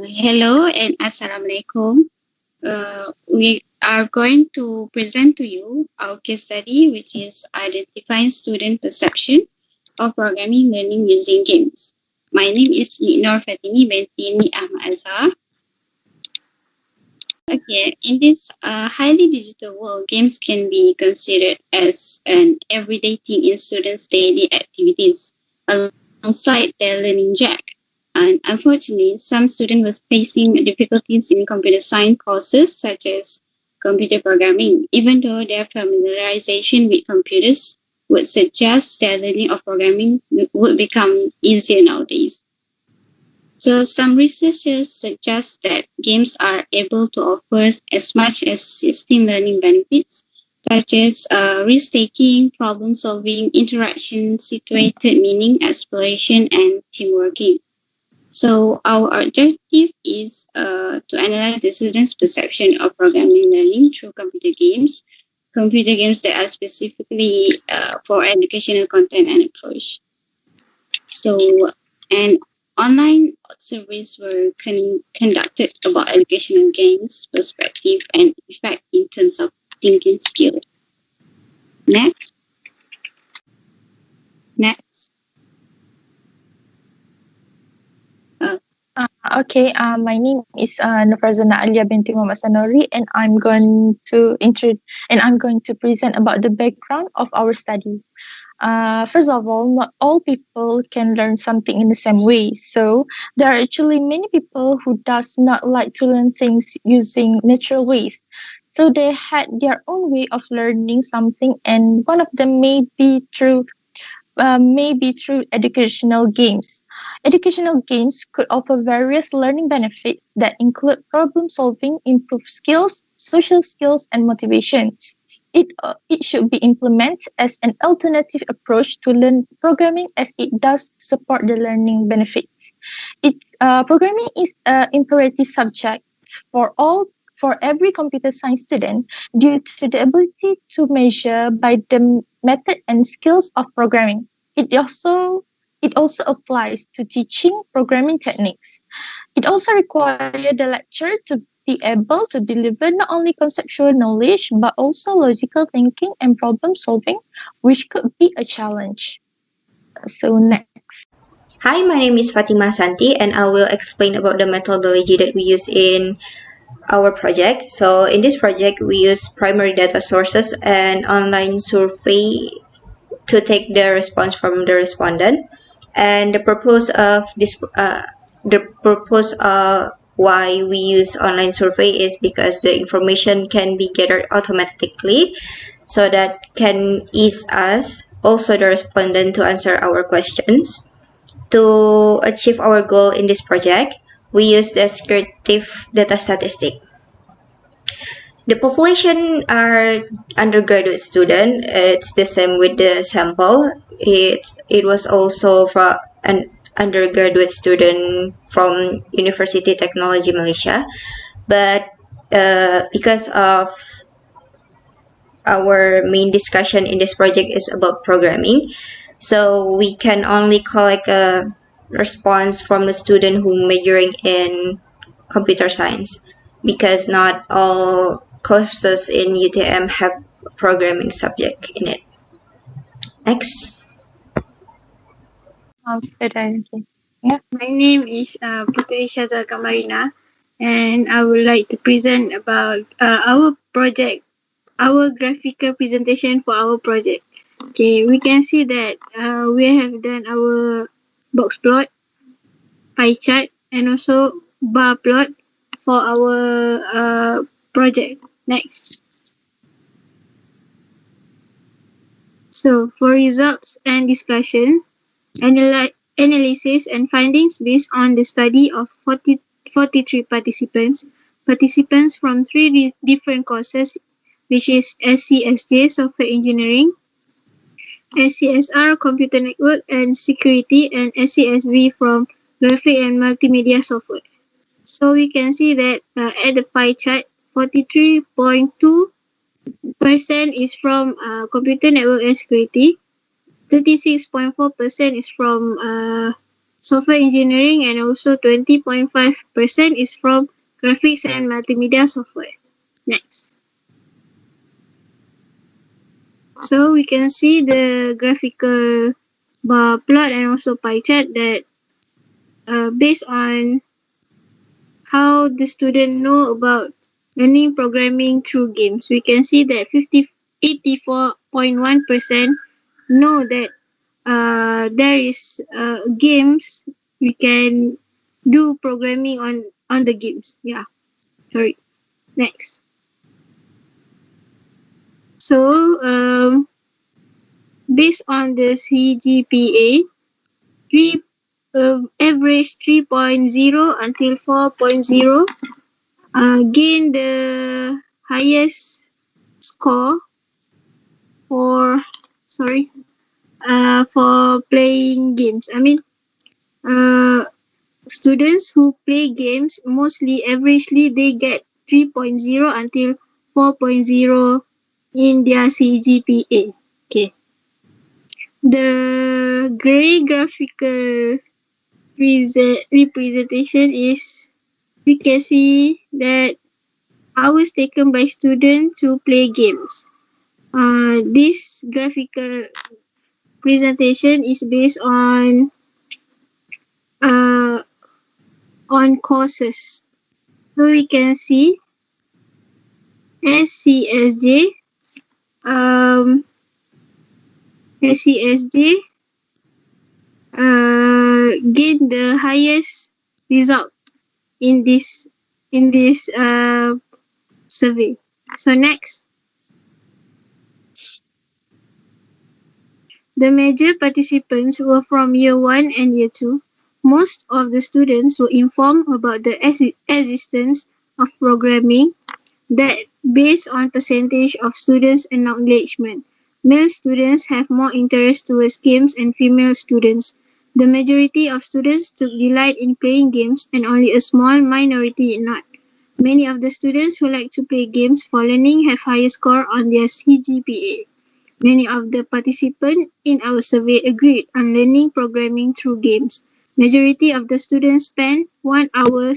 Hello and Assalamualaikum. We are going to present to you our case study, which is identifying student perception of programming learning using games. My name is Nik Nur Fatini, binti Nik Ahmad Azhar. Okay, in this highly digital world, games can be considered as an everyday thing in students' daily activities alongside their learning jack. And unfortunately, some students were facing difficulties in computer science courses such as computer programming, even though their familiarization with computers would suggest their learning of programming would become easier nowadays. So some researchers suggest that games are able to offer as much as 16 learning benefits, such as risk-taking, problem-solving, interaction, situated meaning, exploration, and teamworking. So our objective is to analyze the students' perception of programming learning through computer games that are specifically for educational content and approach. So, and online surveys were conducted about educational games, perspective, and effect in terms of thinking skill. Next. My name is Farzana Alia binti Sanori, and I'm going to present about the background of our study. First of all, not all people can learn something in the same way. So there are actually many people who does not like to learn things using natural ways. So they had their own way of learning something, and one of them may be through educational games. Educational games could offer various learning benefits that include problem solving, improved skills, social skills, and motivations. It should be implemented as an alternative approach to learn programming as it does support the learning benefits. Programming is an imperative subject for every computer science student due to the ability to measure by the method and skills of programming. It also applies to teaching programming techniques. It also requires the lecturer to be able to deliver not only conceptual knowledge but also logical thinking and problem solving, which could be a challenge. So next. Hi, my name is Fathimah Hasanti, and I will explain about the methodology that we use in our project. So in this project, we use primary data sources and online survey to take the response from the respondent. And the purpose of why we use online survey is because the information can be gathered automatically, so that can ease us, also the respondent, to answer our questions. To achieve our goal in this project, we use the descriptive data statistic. The population are undergraduate student. It's the same with the sample. It was also from an undergraduate student from Universiti Teknologi Malaysia, but because of our main discussion in this project is about programming, so we can only collect a response from the student who majoring in computer science, because not all courses in UTM have a programming subject in it. Next. Okay. My name is Puteri Syaza Kamarini, and I would like to present about our project, our graphical presentation for our project. Okay, we can see that we have done our box plot, pie chart, and also bar plot for our project. Next. So for results and discussion, analysis and findings based on the study of 43 participants from three different courses, which is SCSJ, Software Engineering, SCSR, Computer Network and Security, and SCSV from Graphic and Multimedia Software. So we can see that at the pie chart, 43.2% is from Computer Network and Security, 36.4% is from software engineering, and also 20.5% is from graphics and multimedia software. Next. So we can see the graphical bar plot and also pie chart that based on how the student know about learning programming through games. We can see that 84.1% know that there is games we can do programming on the games. Yeah, sorry. Next. So based on the CGPA, average 3.0 until 4.0 gain the highest score for for playing games. I mean, students who play games mostly averagely they get 3.0 until 4.0 in their CGPA. Okay. The gray graphical representation is, we can see that hours taken by students to play games. This graphical presentation is based on courses. So we can see SCSJ gain the highest result in this survey. So next, the major participants were from year 1 and year 2. Most of the students were informed about the existence of programming that based on percentage of students' acknowledgement. Male students have more interest towards games and female students. The majority of students took delight in playing games and only a small minority not. Many of the students who like to play games for learning have higher score on their CGPA. Many of the participants in our survey agreed on learning programming through games. Majority of the students spend 1 hour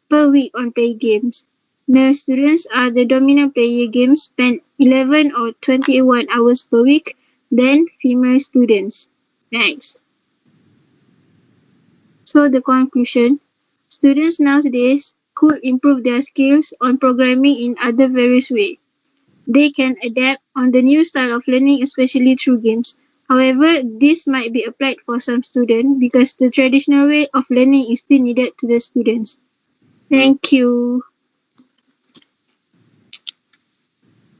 per week on playing games. Male students are the dominant player games, spend 11 or 21 hours per week than female students. Next. So the conclusion, students nowadays could improve their skills on programming in other various ways. They can adapt on the new style of learning, especially through games. However, this might be applied for some students because the traditional way of learning is still needed to the students. Thank you.